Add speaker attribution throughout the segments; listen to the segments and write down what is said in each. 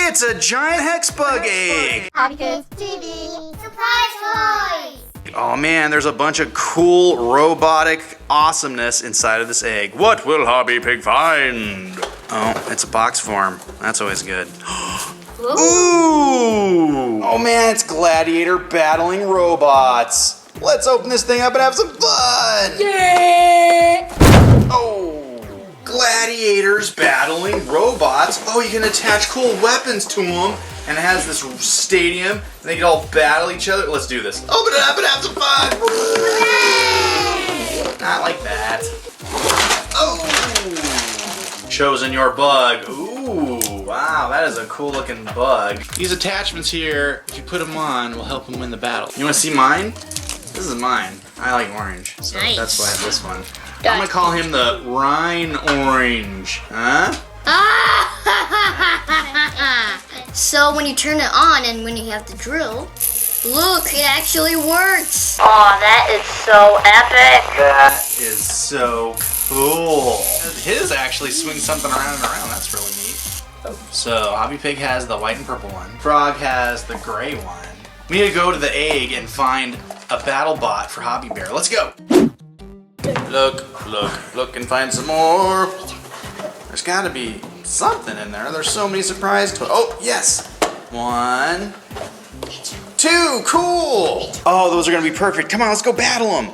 Speaker 1: It's a giant Hexbug egg!
Speaker 2: HobbyKidsTV surprise toys!
Speaker 1: Oh man, there's a bunch of cool robotic awesomeness inside of this egg. What will Hobby Pig find? Oh, it's a box form. That's always good. Ooh! Oh man, it's Gladiator battling robots. Let's open this thing up and have some fun!
Speaker 3: Yeah!
Speaker 1: Oh! Gladiators battling robots. Oh, you can attach cool weapons to them. And it has this stadium, and they can all battle each other. Let's do this. Open it up and have some fun! Not like that. Oh! Chosen your bug. Ooh, wow, that is a cool looking bug. These attachments here, if you put them on, will help them win the battle. You wanna see mine? This is mine. I like orange, so
Speaker 3: nice.
Speaker 1: That's why I have this one. I'm gonna call him the Rhine Orange. Huh?
Speaker 3: So when you turn it on and when you have the drill, look, it actually works.
Speaker 4: Oh, that is so epic.
Speaker 1: That is so cool. His actually swings something around and around. That's really neat. So Hobby Pig has the white and purple one. Frog has the gray one. We need to go to the egg and find a battle bot for Hobby Bear. Let's go. Look and find some more. There's gotta be something in there. There's so many surprise toys. Oh, yes. 1, 2, cool. Oh, those are gonna be perfect. Come on, let's go battle them.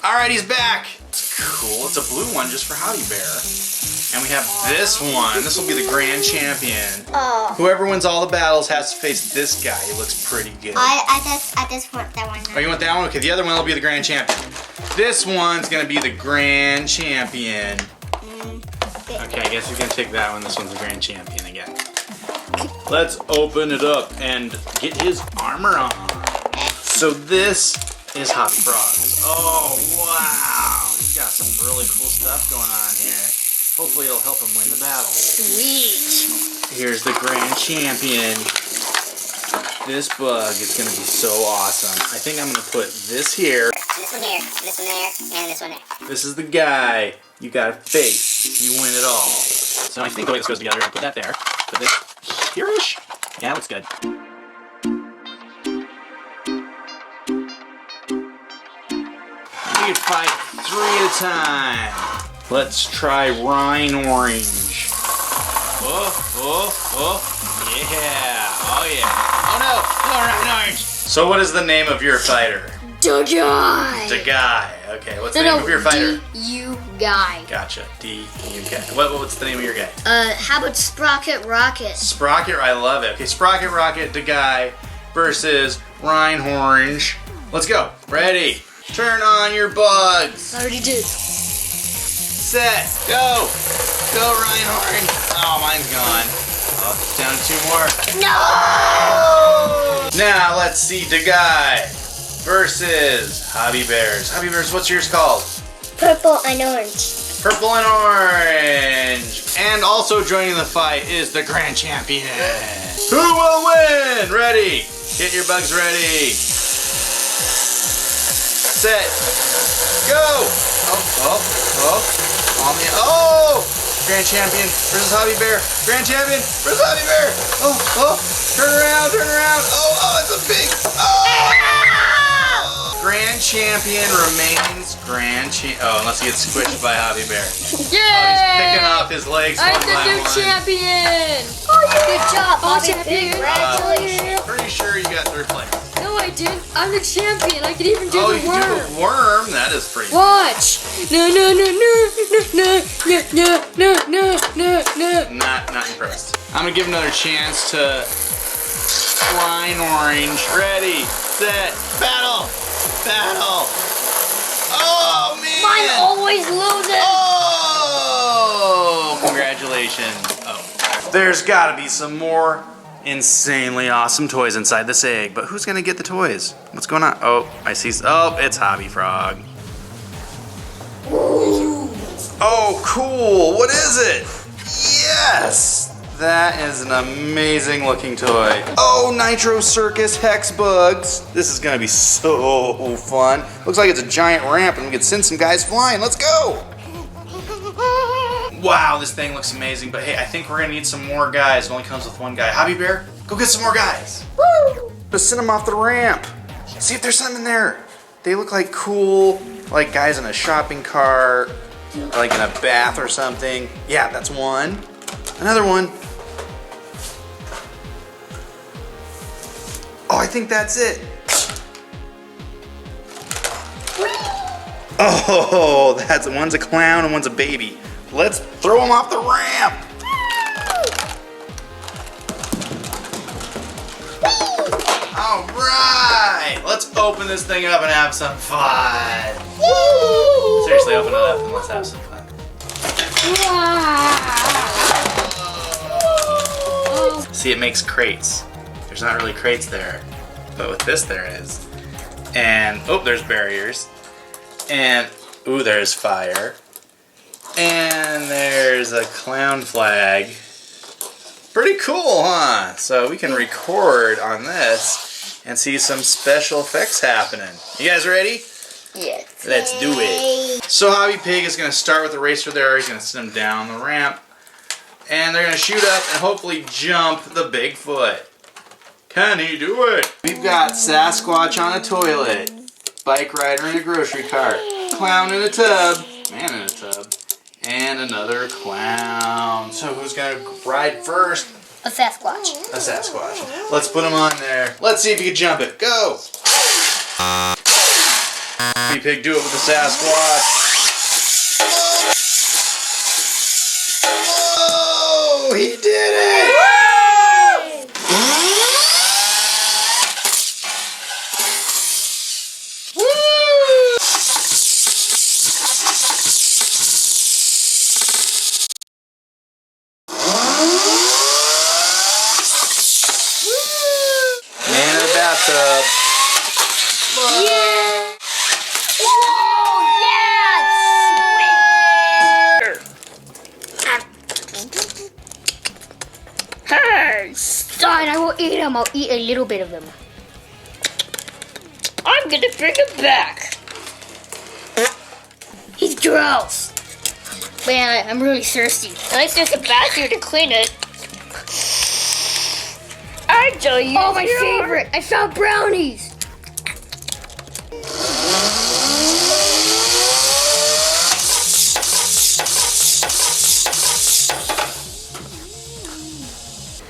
Speaker 1: All right, he's back. It's cool. It's a blue one just for Hobby Bear. And we have this one. This will be the grand champion.
Speaker 3: Oh.
Speaker 1: Whoever wins all the battles has to face this guy. He looks pretty good.
Speaker 2: I just want that one.
Speaker 1: Oh, you want that one? Okay, the other one will be the grand champion. This one's gonna be the grand champion. Okay, I guess we can take that one. This one's the grand champion again. Let's open it up and get his armor on. So this is Hobby Frogs. Oh, wow. He's got some really cool stuff going on here. Hopefully it'll help him win the battle.
Speaker 3: Sweet.
Speaker 1: Here's the grand champion. This bug is going to be so awesome. I think I'm going to put this here.
Speaker 2: This one here, this one there, and this one there.
Speaker 1: This is the guy you gotta face. You win it all. So I think the way this goes together, I'll put that there. Put this here-ish. Yeah, that looks good. We can fight 3 at a time. Let's try Rhine Orange. Oh, yeah. Oh, yeah. Oh, no, Rhine Orange. So what is the name of your fighter?
Speaker 3: The guy.
Speaker 1: The guy. Okay, what's the name of your fighter?
Speaker 3: D-U guy.
Speaker 1: Gotcha. D-U-K. What's the name of your guy?
Speaker 3: How about Sprocket Rocket?
Speaker 1: Sprocket, I love it. Okay, Sprocket Rocket, the guy versus Rhine Orange. Let's go. Ready. Turn on your bugs.
Speaker 3: I already did.
Speaker 1: Set. Go. Go, Rhine Orange. Oh, mine's gone. Oh, down to 2 more.
Speaker 3: No!
Speaker 1: Now let's see the guy versus Hobby Bears. Hobby Bears, what's yours called?
Speaker 3: Purple and orange.
Speaker 1: Purple and orange. And also joining the fight is the grand champion. Who will win? Ready. Get your bugs ready. Set. Go. Oh. Grand champion versus Hobby Bear. Grand champion versus Hobby Bear. Oh. Turn around. Oh, it's a big. Oh. Grand champion remains grand champion. Oh, unless he gets squished by Hobby Bear.
Speaker 3: Yay!
Speaker 1: Oh, he's picking off his legs
Speaker 3: I'm
Speaker 1: one
Speaker 3: the
Speaker 1: by
Speaker 3: new
Speaker 1: one.
Speaker 3: champion! Oh, yeah. Good job, Hobby.
Speaker 1: Congratulations. Pretty sure you got 3rd place.
Speaker 3: No, I didn't. I'm the champion. I can even do
Speaker 1: Oh,
Speaker 3: the
Speaker 1: you
Speaker 3: worm.
Speaker 1: can do the worm? That is pretty
Speaker 3: Watch. No.
Speaker 1: Not impressed. I'm gonna give him another chance to Rhine Orange. Ready, set, battle! Oh, man!
Speaker 3: Mine always loses.
Speaker 1: Oh! Congratulations. Oh. There's gotta be some more insanely awesome toys inside this egg, but who's gonna get the toys? What's going on? Oh, I see. Oh, it's Hobby Frog. Oh, cool. What is it? Yes! That is an amazing looking toy. Oh, Nitro Circus Hexbugs. This is gonna be so fun. Looks like it's a giant ramp and we can send some guys flying. Let's go! Wow, this thing looks amazing, but hey, I think we're gonna need some more guys. It only comes with one guy. Hobby Bear, go get some more guys. Woo! Just send them off the ramp. See if there's something in there. They look like cool, like guys in a shopping cart, or like in a bath or something. Yeah, that's one. Another one. Oh, I think that's it. Oh, that's one's a clown and one's a baby. Let's throw them off the ramp. All right, let's open this thing up and have some fun. Seriously, open it up and let's have some fun. See, it makes crates. There's not really crates there, but with this there is. And, oh, there's barriers. And, ooh, there's fire. And there's a clown flag. Pretty cool, huh? So we can record on this and see some special effects happening. You guys ready?
Speaker 3: Yes.
Speaker 1: Let's do it. So Hobby Pig is going to start with the racer there. He's going to send him down the ramp. And they're going to shoot up and hopefully jump the Bigfoot. Can he do it? We've got Sasquatch on a toilet. Bike rider in a grocery cart. Clown in a tub. Man in a tub. And another clown. So who's going to ride first?
Speaker 3: A Sasquatch.
Speaker 1: A Sasquatch. Let's put him on there. Let's see if you can jump it. Go! Hobby Pig, do it with the Sasquatch. Oh, he did it! Man in the bathtub.
Speaker 3: Yeah! Oh, yeah! Hey, son, I will eat him. I'll eat a little bit of him. I'm gonna bring him back. He's gross. Man, I'm really thirsty. Unless there's a bathroom to clean it. I tell you. Oh, my favorite! I found brownies.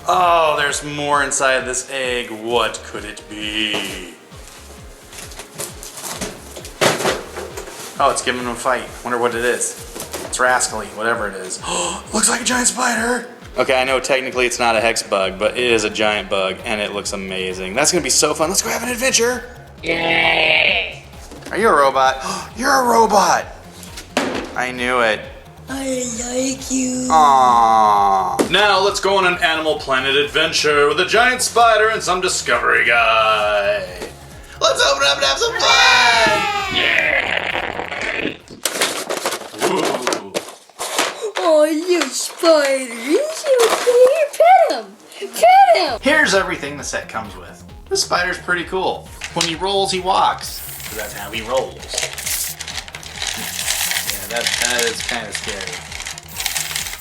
Speaker 1: Oh, there's more inside of this egg. What could it be? Oh, it's giving him a fight. Wonder what it is. It's rascally, whatever it is. Oh, looks like a giant spider. Okay, I know technically it's not a Hexbug, but it is a giant bug, and it looks amazing. That's gonna be so fun. Let's go have an adventure. Yeah. Are you a robot? You're a robot. I knew it.
Speaker 3: I like you.
Speaker 1: Aww. Now let's go on an Animal Planet adventure with a giant spider and some discovery guy. Let's open up and have some fun. Ooh.
Speaker 3: Oh, you spider. Is you okay? Pet him. Pet him.
Speaker 1: Here's everything the set comes with. This spider's pretty cool. When he rolls, he walks. So that's how he rolls. That is kind of scary.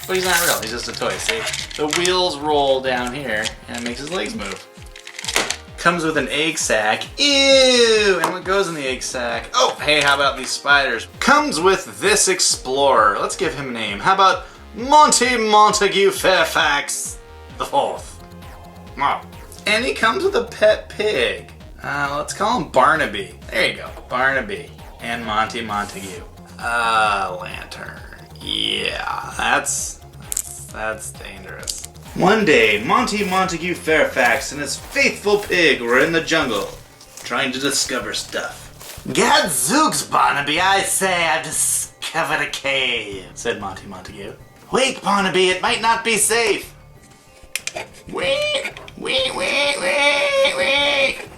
Speaker 1: But he's not real, he's just a toy, see? The wheels roll down here, and it makes his legs move. Comes with an egg sack. Ew! And what goes in the egg sack? Oh, hey, how about these spiders? Comes with this explorer. Let's give him a name. How about Monty Montague Fairfax the Fourth? Wow. And he comes with a pet pig. Let's call him Barnaby. There you go, Barnaby and Monty Montague. Lantern. Yeah, that's dangerous. One day, Monty Montague Fairfax and his faithful pig were in the jungle, trying to discover stuff. Gadzooks, Barnaby, I say I've discovered a cave, said Monty Montague. Wait, Barnaby, it might not be safe. Wait.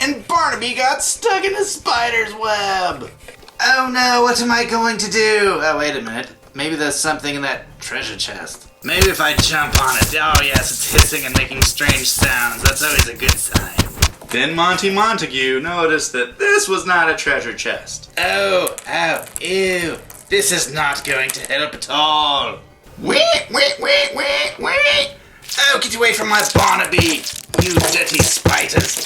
Speaker 1: And Barnaby got stuck in a spider's web. Oh no, what am I going to do? Oh, wait a minute. Maybe there's something in that treasure chest. Maybe if I jump on it. Oh yes, it's hissing and making strange sounds. That's always a good sign. Then Monty Montague noticed that this was not a treasure chest. Oh, ew. This is not going to help at all. Wait. Oh, get away from us, Barnaby! You dirty spiders.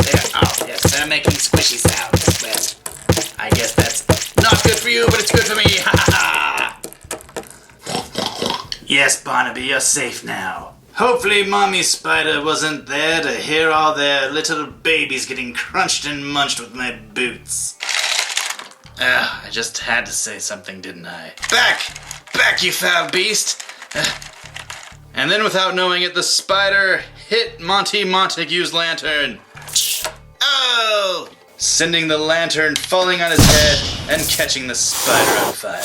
Speaker 1: They're making squishy sounds. Well, I guess that's not good for you, but it's good for me. Ha ha ha! Yes, Barnaby, you're safe now. Hopefully Mommy Spider wasn't there to hear all their little babies getting crunched and munched with my boots. I just had to say something, didn't I? Back, you foul beast! And then without knowing it, the spider hit Monty Montague's lantern. Oh! Sending the lantern falling on his head and catching the spider on fire.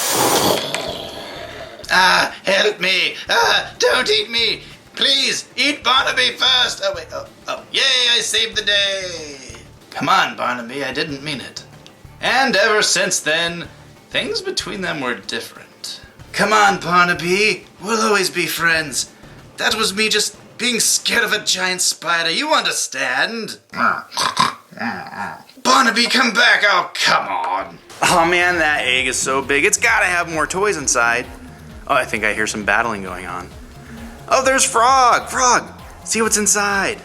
Speaker 1: Help me! Don't eat me! Please, eat Barnaby first! Oh, wait, yay, I saved the day! Come on, Barnaby, I didn't mean it. And ever since then, things between them were different. Come on, Barnaby, we'll always be friends. That was me just being scared of a giant spider, you understand? Barnaby, come back, oh, come on. Oh man, that egg is so big, it's gotta have more toys inside. Oh, I think I hear some battling going on. Oh, there's Frog! Frog! See what's inside.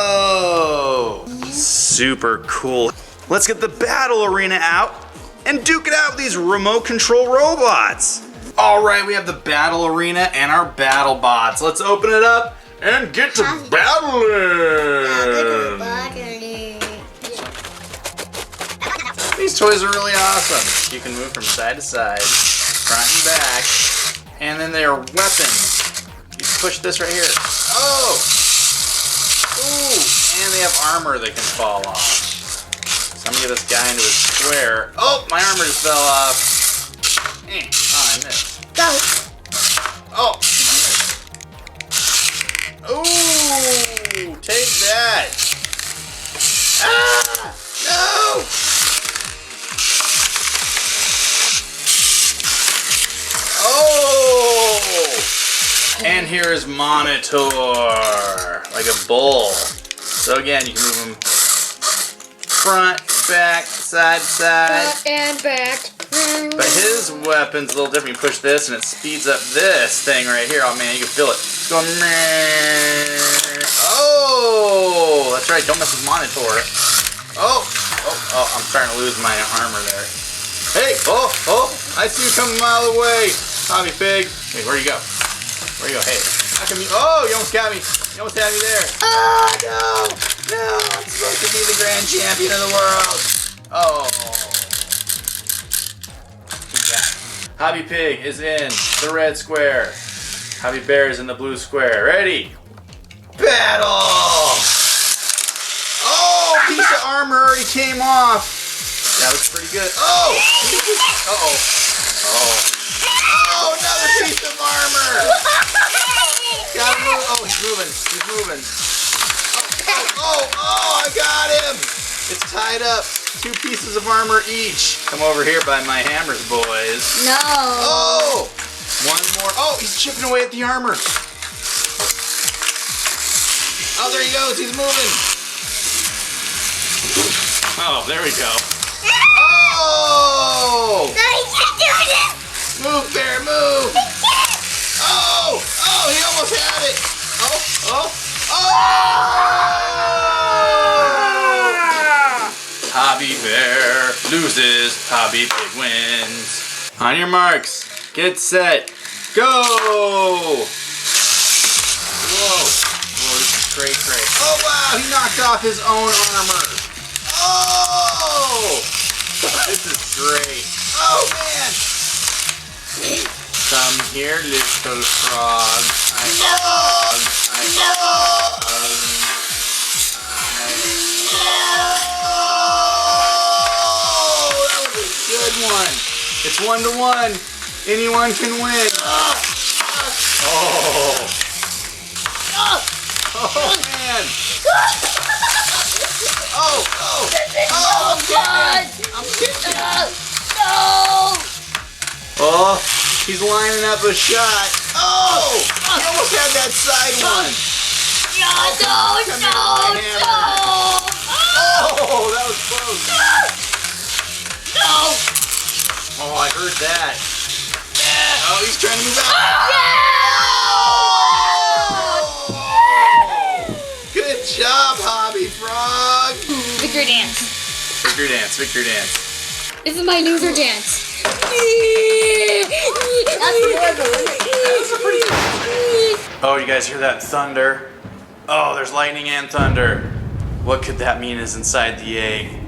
Speaker 1: Whoa! Super cool. Let's get the battle arena out and duke it out with these remote control robots. All right, we have the battle arena and our battle bots. Let's open it up and get to battling. These toys are really awesome. You can move from side to side, front and back. And then they are weapons. You push this right here. Oh! Ooh! And they have armor that can fall off. So I'm gonna get this guy into a square. Oh! My armor just fell off. Oh, I missed.
Speaker 3: Go.
Speaker 1: Oh! Ooh! Take that! Ah! No! Oh! And here is Monitor, like a bull. So again, you can move him front, back, side to side.
Speaker 3: Front and back.
Speaker 1: But his weapon's a little different. You push this and it speeds up this thing right here. Oh man, you can feel it. It's going meh. Oh! That's right, don't mess with Monitor. Oh! I'm starting to lose my armor there. Hey! Oh! I see you coming a mile away! Hobby Pig. Wait, where'd you go? Where'd you go? Hey, how come you... Oh, you almost got me. You almost had me there. Oh, no. No, I'm supposed to be the grand champion of the world. Oh. Who's that? Hobby Pig is in the red square. Hobby Bear is in the blue square. Ready? Battle! Oh, piece of armor already came off. That was pretty good. Oh! Uh-oh. Oh, another piece of armor! Gotta move. Oh, he's moving. Oh, I got him! It's tied up. 2 pieces of armor each. Come over here by my hammers, boys.
Speaker 3: No.
Speaker 1: Oh! One more. Oh, he's chipping away at the armor. Oh, there he goes. He's moving. Oh, there we go. Oh!
Speaker 2: No, he can't do it!
Speaker 1: Move, Bear, move! Oh! He almost had it! Oh! Hobby Bear loses, Hobby Pig wins. On your marks, get set, go! Whoa, this is cray. Oh wow, he knocked off his own armor. Oh! This is great. Oh man! Come here, little frog.
Speaker 2: No!
Speaker 1: That was a good one. It's 1-1. Anyone can win. Oh man. I'm getting him.
Speaker 3: No.
Speaker 1: Oh, he's lining up a shot. Oh, he almost had that side one.
Speaker 3: No.
Speaker 1: Oh, that was close.
Speaker 3: No.
Speaker 1: Oh, I heard that. trying to move out. Good job, Hobby Frog.
Speaker 3: Victory dance.
Speaker 1: Victory dance, victory dance.
Speaker 3: This is my loser dance.
Speaker 1: Oh, you guys hear that thunder? Oh, there's lightning and thunder. What could that mean is inside the egg?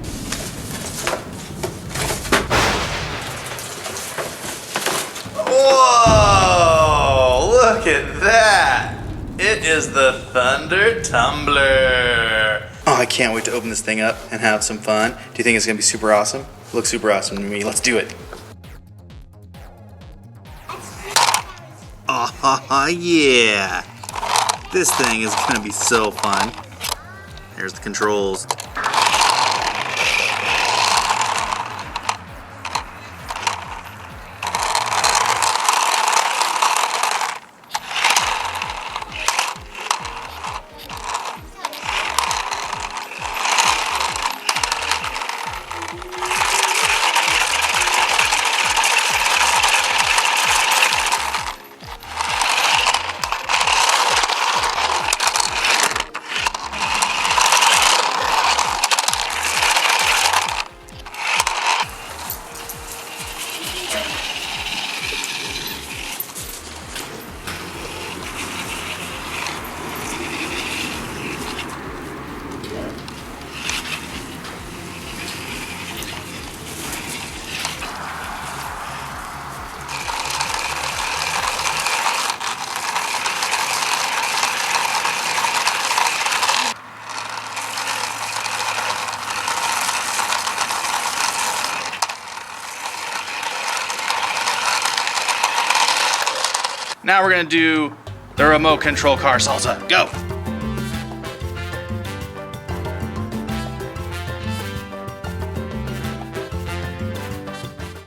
Speaker 1: Whoa! Look at that! It is the Thunder Tumbler. Oh, I can't wait to open this thing up and have some fun. Do you think it's gonna be super awesome? Looks super awesome to me. Let's do it. Oh yeah! This thing is gonna be so fun. Here's the controls. Now we're gonna do the remote control car salsa. Go!